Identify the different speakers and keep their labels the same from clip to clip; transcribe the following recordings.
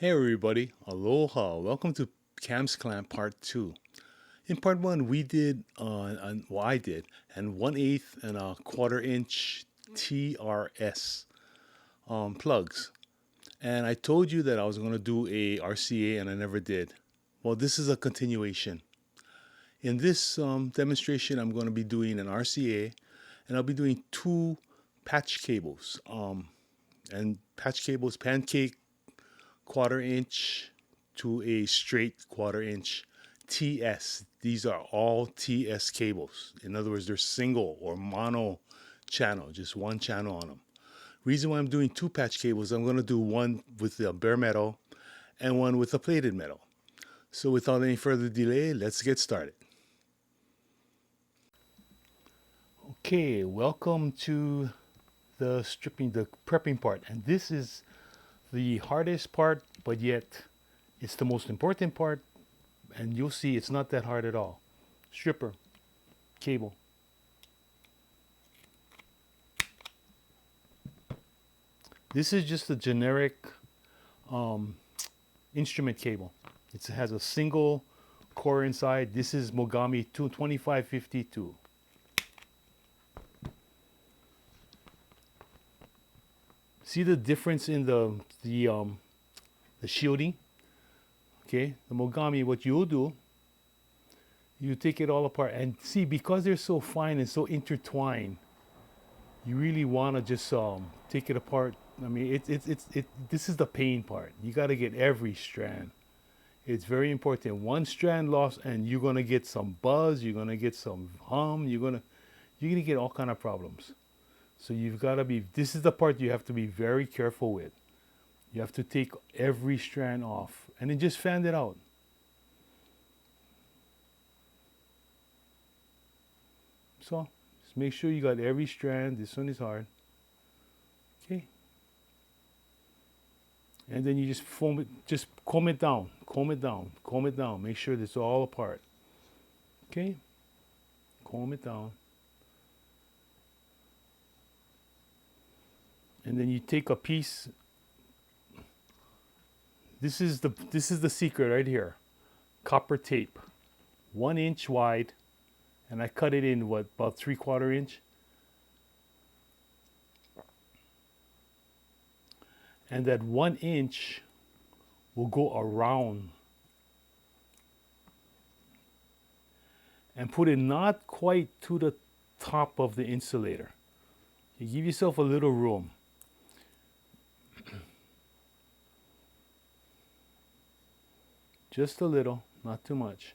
Speaker 1: Hey everybody, aloha. Welcome to Cam's Clan Part 2. In Part 1, we did, I did, and 1/8 and a quarter inch TRS plugs. And I told you that I was going to do a RCA and I never did. Well, this is a continuation. In this demonstration, I'm going to be doing an RCA and I'll be doing two patch cables. And patch cables, pancake quarter inch to a straight quarter inch TS. These are all TS cables. In other words, they're single or mono channel, just one channel on them. Reason why I'm doing two patch cables, I'm going to do one with the bare metal and one with the plated metal. So without any further delay, let's get started. Okay, welcome to the prepping part. And this is the hardest part, but yet it's the most important part, and you'll see it's not that hard at all. Stripper, cable. This is just a generic instrument cable. It has a single core inside. This is Mogami 2552. See the difference in the shielding? Okay, the Mogami, what you'll do, you take it all apart and see, because they're so fine and so intertwined, you really want to just take it apart. I mean, this is the pain part. You got to get every strand. It's very important. One strand lost and you're going to get some buzz, you're going to get some hum, you're going to get all kind of problems. So you've got to be, this is the part you have to be very careful with. You have to take every strand off and then just fan it out. So just make sure you got every strand. This one is hard. Okay. And then you just foam it, just comb it down, comb it down, comb it down. Make sure it's all apart. Okay. Comb it down. And then you take a piece. This is the secret right here. Copper tape, 1 inch wide, and I cut it in about 3/4 inch. And that 1 inch will go around and put it not quite to the top of the insulator. You give yourself a little room. Just a little, not too much.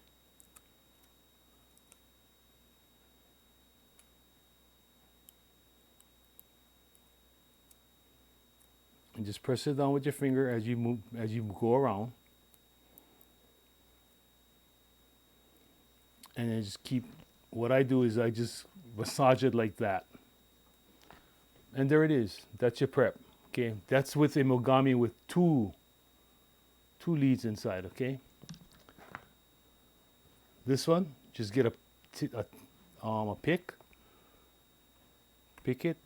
Speaker 1: And just press it down with your finger as you move, as you go around. And then just keep, what I do is I just massage it like that. And there it is. That's your prep. Okay, that's with a Mogami with two leads inside. Okay. This one, just get a pick it.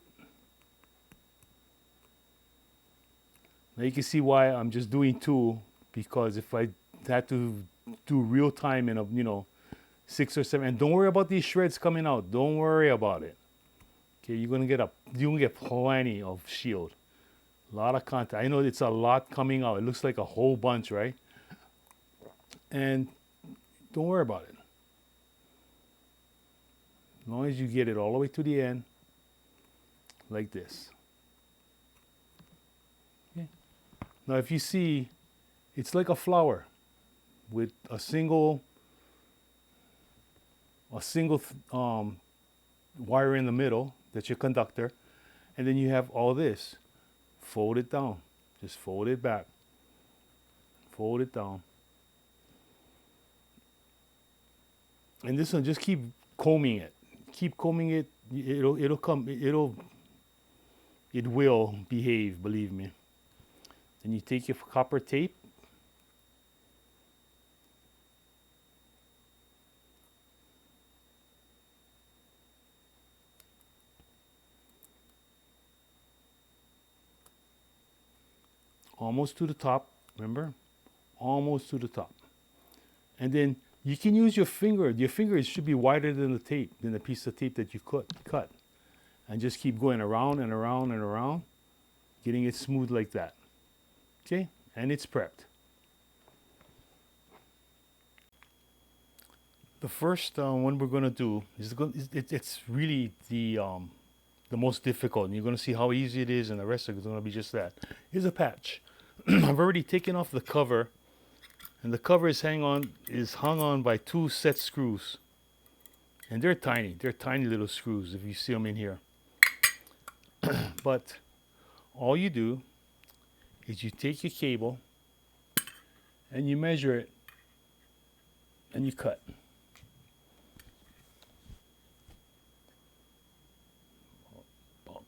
Speaker 1: Now you can see why I'm just doing two, because if I had to do real time in a 6 or 7, and don't worry about these shreds coming out. Don't worry about it. Okay, you're gonna get plenty of shield. A lot of contact. I know it's a lot coming out. It looks like a whole bunch, right? And don't worry about it. As long as you get it all the way to the end, like this. Okay. Now if you see, it's like a flower with a single wire in the middle. That's your conductor. And then you have all this. Fold it down. Just fold it back. Fold it down. And this one, just keep combing it. Keep combing it. It will behave, believe me. Then you take your copper tape. Almost to the top, Remember? Almost to the top. And then you can use your finger. Your finger should be wider than the tape, than the piece of tape that you cut. And just keep going around and around and around, getting it smooth like that. Okay? And it's prepped. The first one we're going to do it's really the most difficult. And you're going to see how easy it is, and the rest of it is going to be just that. Here's a patch. I've already taken off the cover, and the cover is hung on by 2 set screws. And they're tiny. They're tiny little screws if you see them in here. But all you do is you take your cable and you measure it and you cut.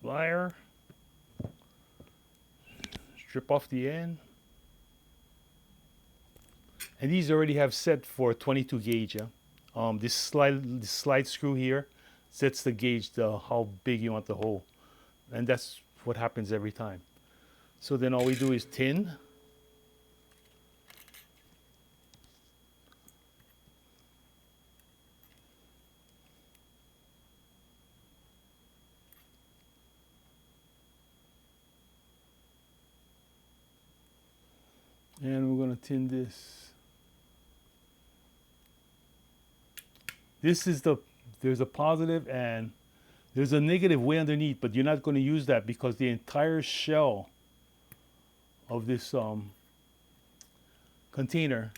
Speaker 1: Plier, strip off the end. And these already have set for 22 gauge. Yeah? This slide screw here sets the gauge, how big you want the hole. And that's what happens every time. So then all we do is tin. And we're going to tin this. There's a positive and there's a negative way underneath, but you're not going to use that because the entire shell of this container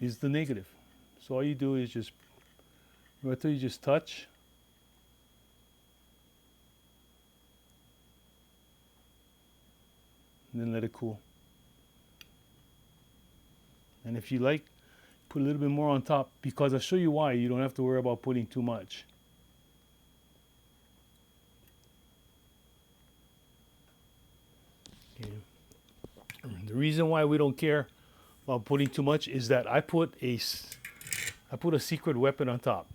Speaker 1: is the negative. So all you do is just touch. And then let it cool. And if you like, put a little bit more on top, because I'll show you why. You don't have to worry about putting too much. Okay. The reason why we don't care about putting too much is that I put a secret weapon on top.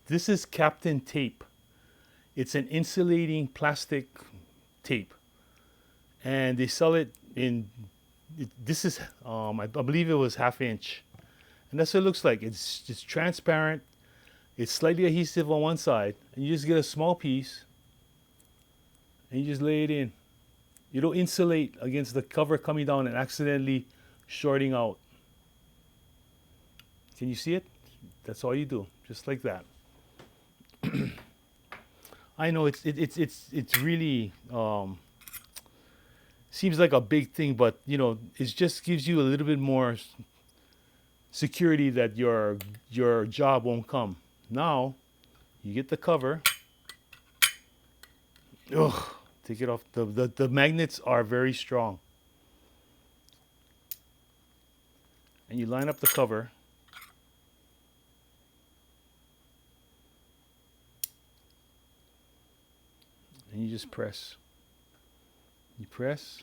Speaker 1: This is Captain Tape. It's an insulating plastic tape, and they sell it in. This is I believe it was 1/2 inch, and that's what it looks like. It's just transparent. It's slightly adhesive on one side, and you just get a small piece, and you just lay it in. You don't insulate against the cover coming down and accidentally shorting out. Can you see it? That's all you do, just like that. I know it's really seems like a big thing, but you know, it just gives you a little bit more security that your job won't come. Now, you get the cover. Ugh, take it off. The magnets are very strong. And you line up the cover. And you just press. You press.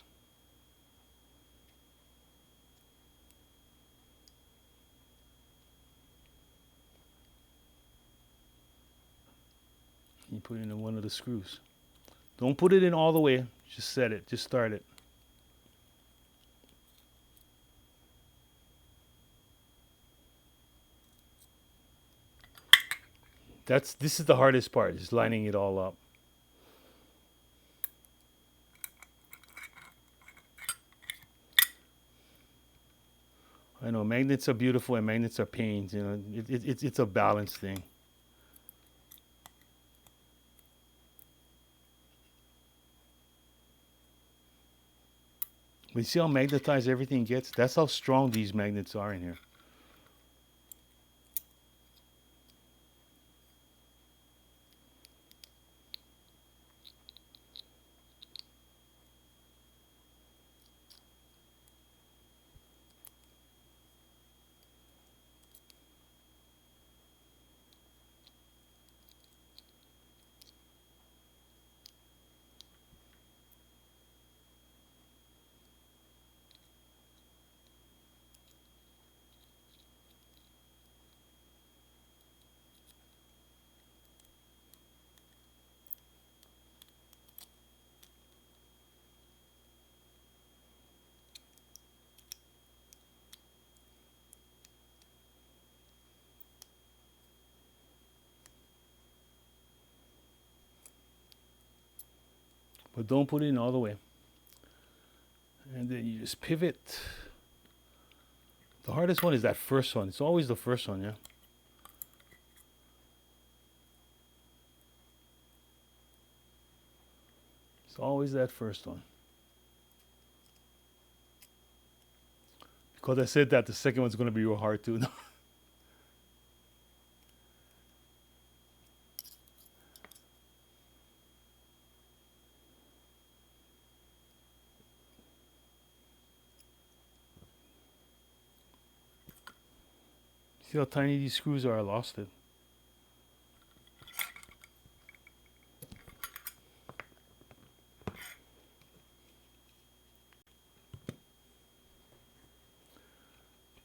Speaker 1: You put it in one of the screws. Don't put it in all the way. Just set it. Just start it. This is the hardest part, is lining it all up. I know magnets are beautiful and magnets are pains. You know, it's a balance thing. We see how magnetized everything gets. That's how strong these magnets are in here. but don't put it in all the way. And then you just pivot. The hardest one is that first one. It's always the first one, yeah? It's always that first one. Because I said that, the second one's going to be real hard too. See how tiny these screws are? I lost it.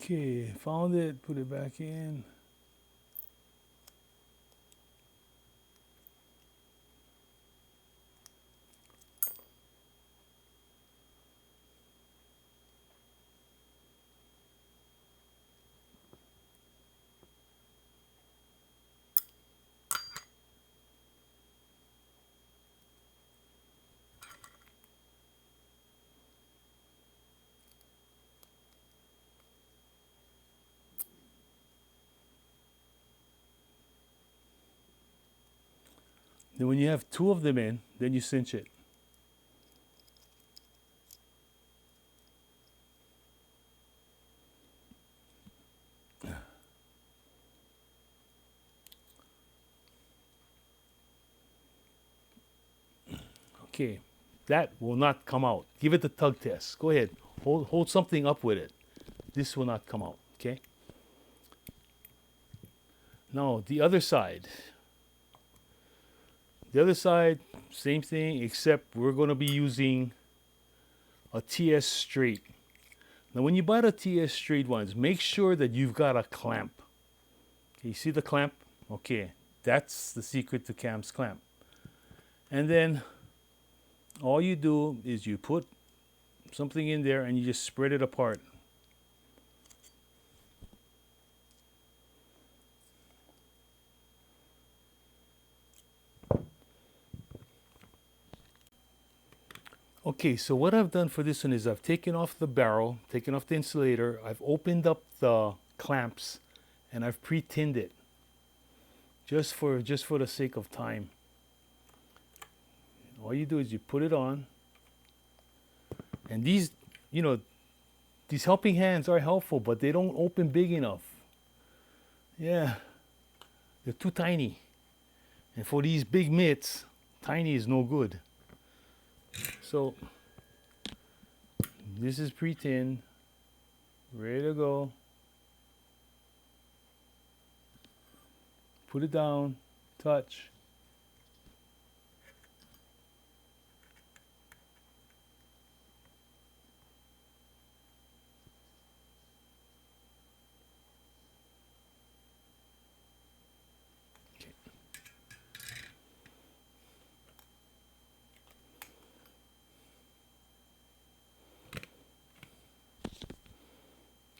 Speaker 1: Okay, found it, put it back in. Then when you have two of them in, then you cinch it. Okay, that will not come out. Give it the tug test. Go ahead. Hold something up with it. This will not come out, okay? Now, the other side. The other side, same thing, except we're going to be using a TS straight. Now, when you buy the TS straight ones, make sure that you've got a clamp. Okay, you see the clamp? Okay, that's the secret to Cam's clamp. And then all you do is you put something in there and you just spread it apart. Okay, so what I've done for this one is I've taken off the barrel, taken off the insulator, I've opened up the clamps, and I've pre-tinned it just for the sake of time. All you do is you put it on, and these, these helping hands are helpful, but they don't open big enough. Yeah, they're too tiny. And for these big mitts, tiny is no good. So this is pre-tinned, ready to go. Put it down, touch.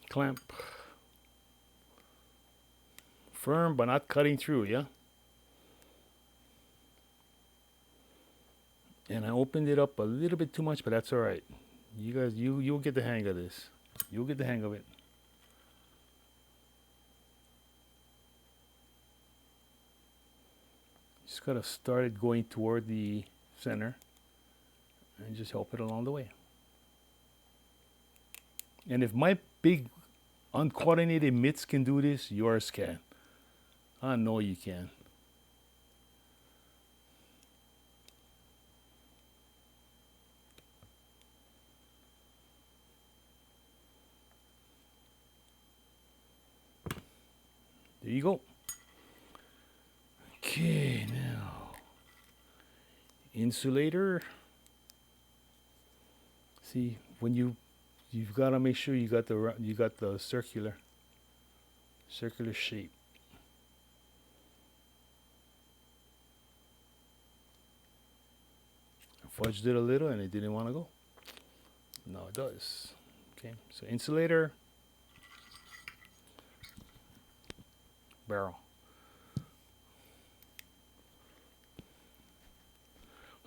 Speaker 1: Clamp. Firm but not cutting through, yeah? And I opened it up a little bit too much, but that's all right. You guys, you'll get the hang of this. You'll get the hang of it. Just gotta start it going toward the center and just help it along the way. And if my big uncoordinated mitts can do this, yours can. I know you can. There you go. Okay, now insulator. See, when you've got to make sure you got the circular shape. I fudged it a little and it didn't want to go. Now it does. Okay, so insulator, barrel.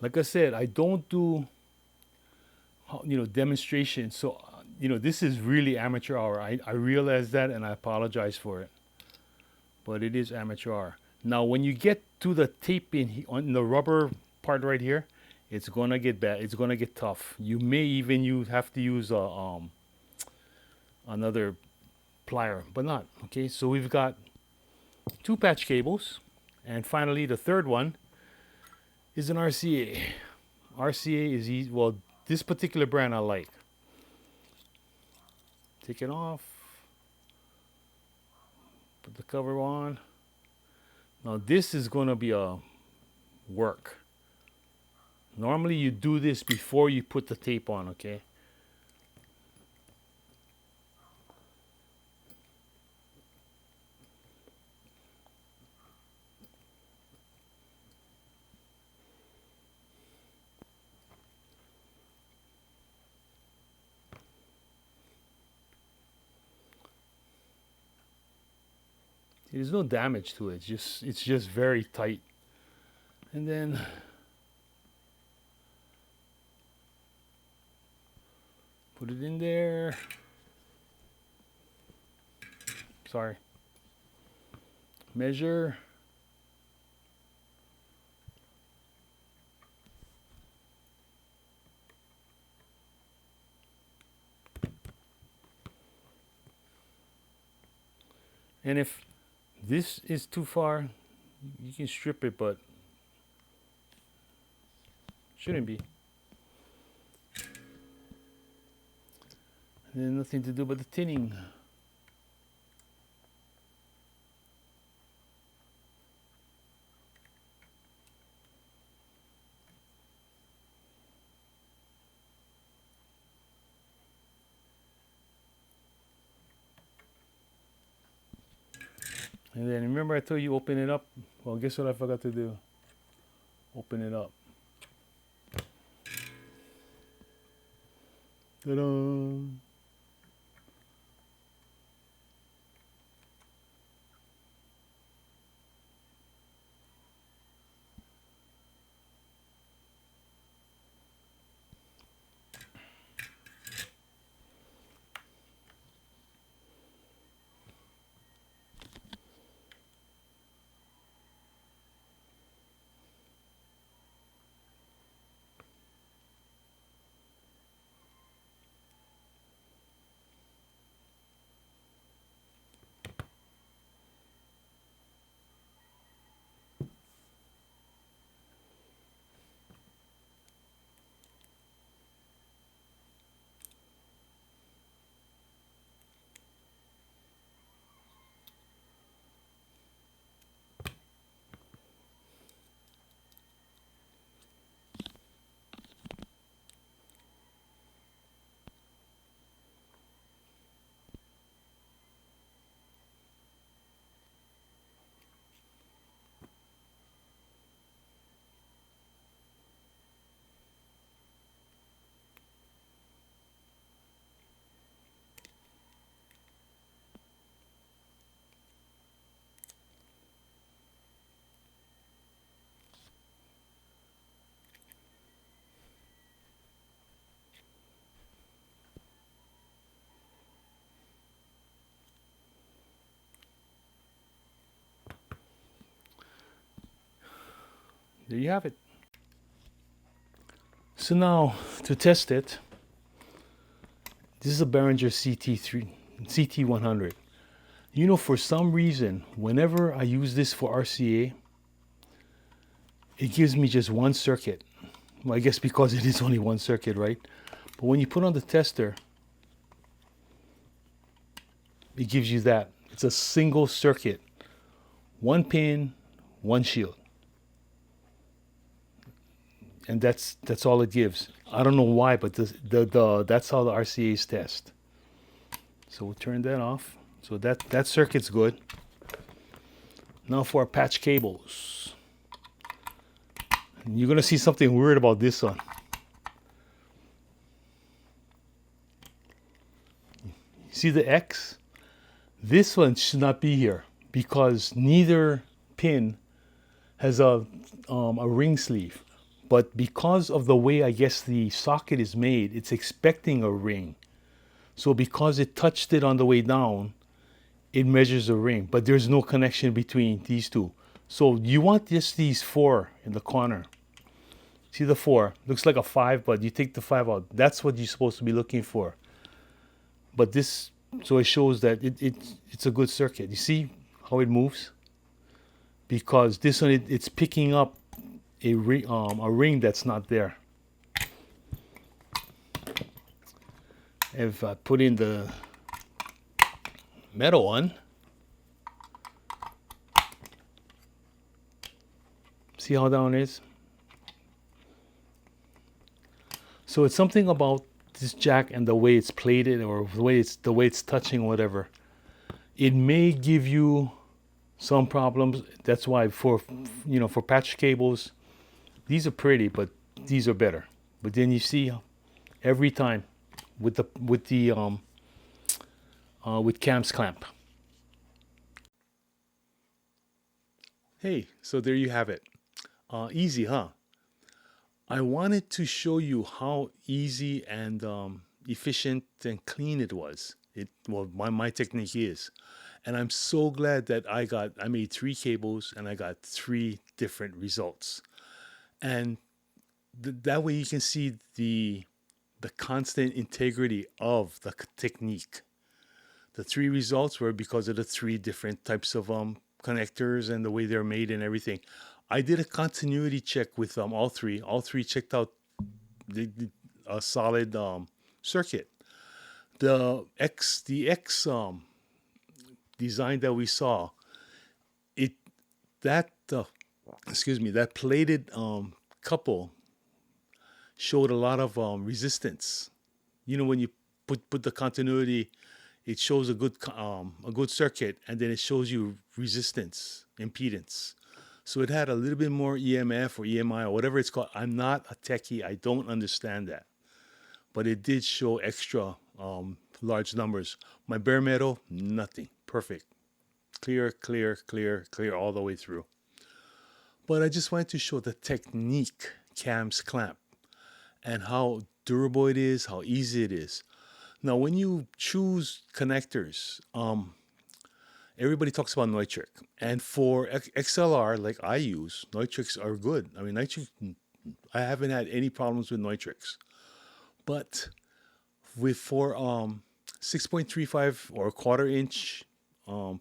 Speaker 1: Like I said, I don't do demonstration. So this is really amateur hour. I realize that, and I apologize for it, but it is amateur hour. Now, when you get to the tape on the rubber part right here, it's gonna get bad. It's gonna get tough. You may even have to use another plier, but not okay. So we've got two patch cables, and finally the third one is an RCA. RCA is easy. Well, this particular brand I like. Take it off. Put the cover on. Now this is going to be a work. Normally you do this before you put the tape on, okay? There's no damage to it. It's just very tight. And then put it in there. Sorry. Measure. And if this is too far, you can strip it, but shouldn't be. And then nothing to do but the tinning. And then remember I told you open it up? Well, guess what I forgot to do? Open it up. Ta-da! There you have it. So now to test it, this is a Behringer CT100. For some reason, whenever I use this for RCA, it gives me just one circuit. Well, I guess because it is only one circuit, right? But when you put on the tester, it gives you that. It's a single circuit. One pin, one shield. And that's all it gives. I don't know why, but that's how the RCAs test. So we'll turn that off. So that circuit's good. Now for our patch cables. And you're gonna see something weird about this one. See the X? This one should not be here because neither pin has a ring sleeve. But because of the way I guess the socket is made, it's expecting a ring. So because it touched it on the way down, it measures a ring, but there's no connection between these two. So you want just these four in the corner. See the four? Looks like a five, but you take the five out. That's what you're supposed to be looking for. But this, so it shows that it's a good circuit. You see how it moves? Because this one, it's picking up a ring that's not there. If I put in the metal one, see how that one is? So it's something about this jack and the way it's plated, or the way it's touching, whatever. It may give you some problems. That's why for patch cables, these are pretty, but these are better. But then you see every time with Cam's clamp. Hey, so there you have it. Easy, huh? I wanted to show you how easy and efficient and clean it was. My technique is, and I'm so glad that I made 3 cables and I got 3 different results, and that way you can see the constant integrity of the technique. The 3 results were because of the 3 different types of connectors and the way they're made and everything. I did a continuity check with all three. All three checked out a solid circuit. The X design that we saw, it that that plated couple showed a lot of resistance. When you put the continuity, it shows a good circuit, and then it shows you resistance, impedance. So it had a little bit more EMF or EMI or whatever it's called. I'm not a techie. I don't understand that. But it did show extra large numbers. My bare metal, nothing. Perfect. Clear, clear, clear, clear all the way through. But I just wanted to show the technique, Cam's clamp, and how durable it is, how easy it is. Now, when you choose connectors, everybody talks about Neutrik. And for XLR, like I use, Neutriks are good. I mean, I haven't had any problems with Neutriks. But for 6.35 or quarter-inch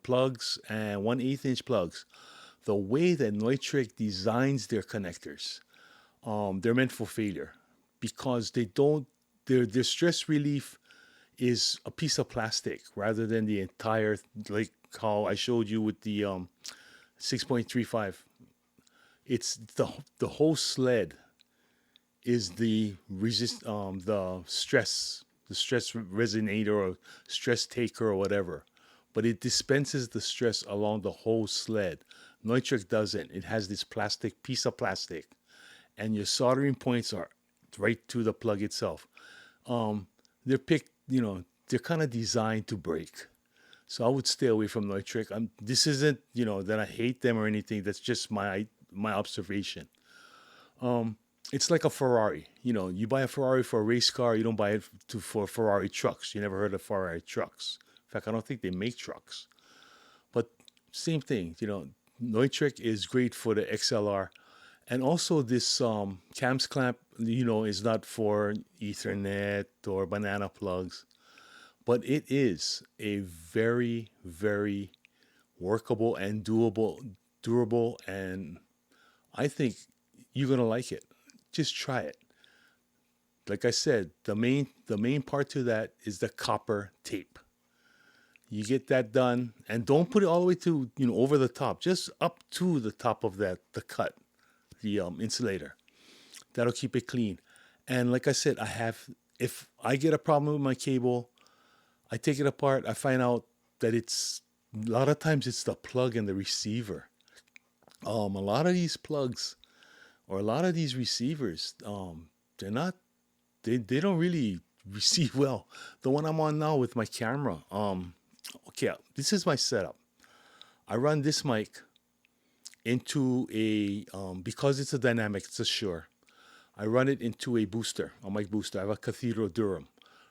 Speaker 1: plugs and 1/8-inch plugs, the way that Neutrik designs their connectors, they're meant for failure because their stress relief is a piece of plastic rather than the entire, like how I showed you with the 6.35. It's the whole sled is the stress resonator or stress taker or whatever, but it dispenses the stress along the whole sled. Neutrik doesn't. It has this piece of plastic, and your soldering points are right to the plug itself. They're picked, they're kind of designed to break. So I would stay away from Neutrik. This isn't, that I hate them or anything. That's just my observation. It's like a Ferrari. You buy a Ferrari for a race car. You don't buy it for Ferrari trucks. You never heard of Ferrari trucks. In fact, I don't think they make trucks. But same thing. Neutrik is great for the XLR. And also this Cam's clamp, is not for Ethernet or banana plugs. But it is a very, very workable and durable, and I think you're gonna like it. Just try it. Like I said, the main part to that is the copper tape. You get that done, and don't put it all the way to over the top. Just up to the top of the cut, the insulator. That'll keep it clean. And like I said, if I get a problem with my cable, I take it apart. I find out that a lot of times it's the plug and the receiver. A lot of these plugs or a lot of these receivers, they don't really receive well. The one I'm on now with my camera. Okay, this is my setup. I run this mic into because it's a dynamic, it's a Shure. I run it into a booster, a mic booster. I have a Cathedral Durham.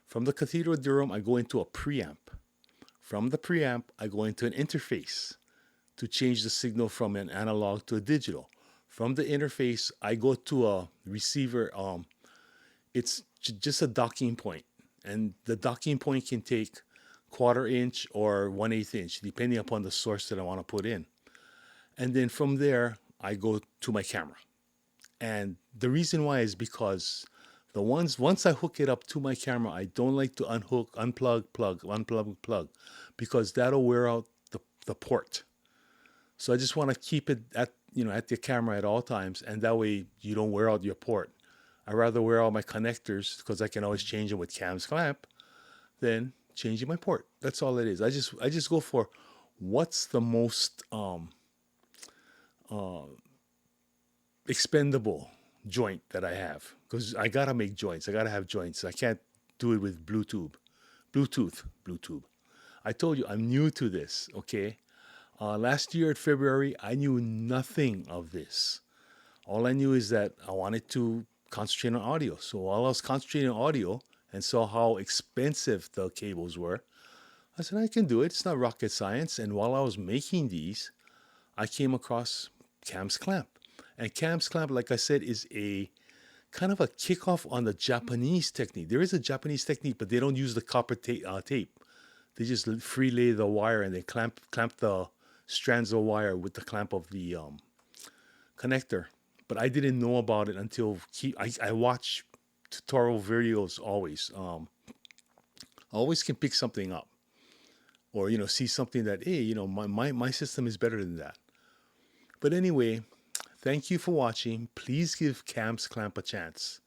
Speaker 1: From the Cathedral Durham, I go into a preamp. From the preamp, I go into an interface to change the signal from an analog to a digital. From the interface, I go to a receiver. It's just a docking point, and the docking point can take 1/4 inch or 1/8 inch, depending upon the source that I want to put in. And then from there, I go to my camera. And the reason why is because once I hook it up to my camera, I don't like to unplug, plug, because that'll wear out the port. So I just want to keep it at the camera at all times, and that way you don't wear out your port. I rather wear out my connectors because I can always change them with Cam's clamp than changing my port. That's all it is. I just go for what's the most expendable joint that I have, because I gotta make joints. I gotta have joints. I can't do it with Bluetooth. I told you I'm new to this. Okay, last year at February, I knew nothing of this. All I knew is that I wanted to concentrate on audio. So while I was concentrating on audio and saw how expensive the cables were, I said I can do it. It's not rocket science. And while I was making these, I came across Cam's clamp. And Cam's clamp, like I said, is a kind of a kickoff on the Japanese technique. There is a Japanese technique, but they don't use the copper tape. They just free lay the wire and they clamp the strands of wire with the clamp of the connector. But I didn't know about it until I watch tutorial videos always. I always can pick something up, or see something that, hey, my system is better than that. But anyway, thank you for watching. Please give Cam's clamp a chance.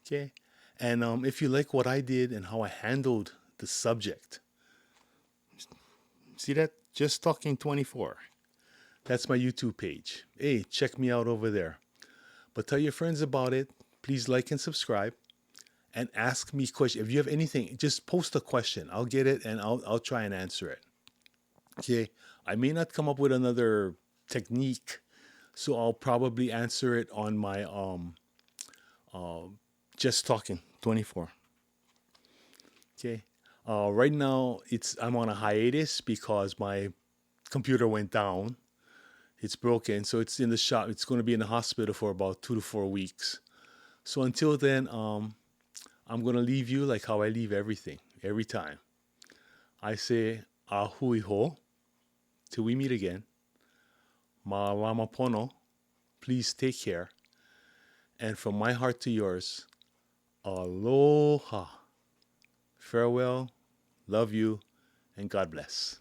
Speaker 1: Okay? And if you like what I did and how I handled the subject, see that? Just Talking 24. That's my YouTube page. Hey, check me out over there. But tell your friends about it. Please like and subscribe. And ask me questions. If you have anything, just post a question. I'll get it and I'll try and answer it. Okay? I may not come up with another technique, so I'll probably answer it on my Just Talking 24. Okay. Right now I'm on a hiatus because my computer went down. It's broken, so it's in the shop. It's going to be in the hospital for about 2 to 4 weeks. So until then, I'm going to leave you like how I leave everything every time. I say ahui ho till we meet again. Ma'alama pono. Please take care. And from my heart to yours, aloha. Farewell, love you, and God bless.